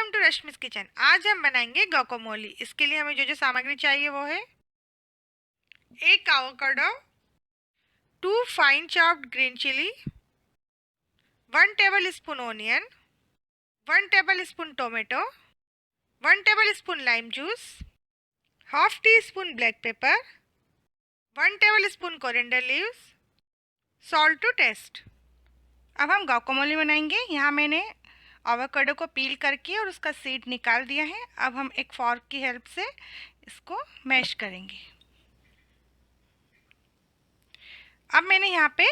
Welcome to Rashmi's kitchen. आज हम बनाएंगे गुआकामोली। इसके लिए हमें जो जो सामग्री चाहिए वो है एक avocado, 2 fine chopped green chilli, 1 tablespoon onion, 1 tablespoon tomato, 1 tablespoon lime juice, half teaspoon black pepper, 1 tablespoon coriander leaves, salt to taste. अब हम गुआकामोली बनाएंगे। यहाँ मैंने एवोकाडो को पील करके और उसका सीड निकाल दिया है। अब हम एक फॉर्क की हेल्प से इसको मैश करेंगे। अब मैंने यहाँ पे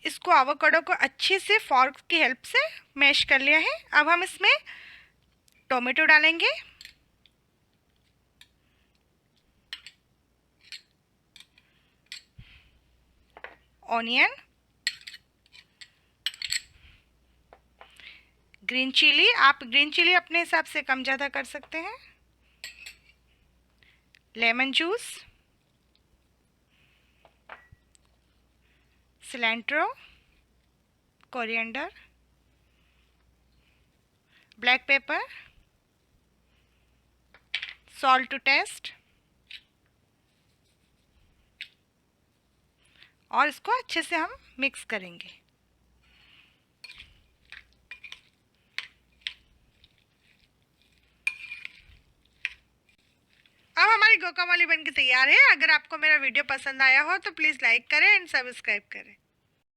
इसको एवोकाडो को अच्छे से फॉर्क की हेल्प से मैश कर लिया है। अब हम इसमें टोमेटो डालेंगे, ऑनियन, ग्रीन चिली, आप ग्रीन चिली अपने हिसाब से कम ज़्यादा कर सकते हैं, lemon juice, cilantro, coriander, black pepper, salt to taste और इसको अच्छे से हम मिक्स करेंगे। अब हमारी गुआकामोली बनके तैयार है। अगर आपको मेरा वीडियो पसंद आया हो तो प्लीज़ लाइक करें एंड सब्सक्राइब करें।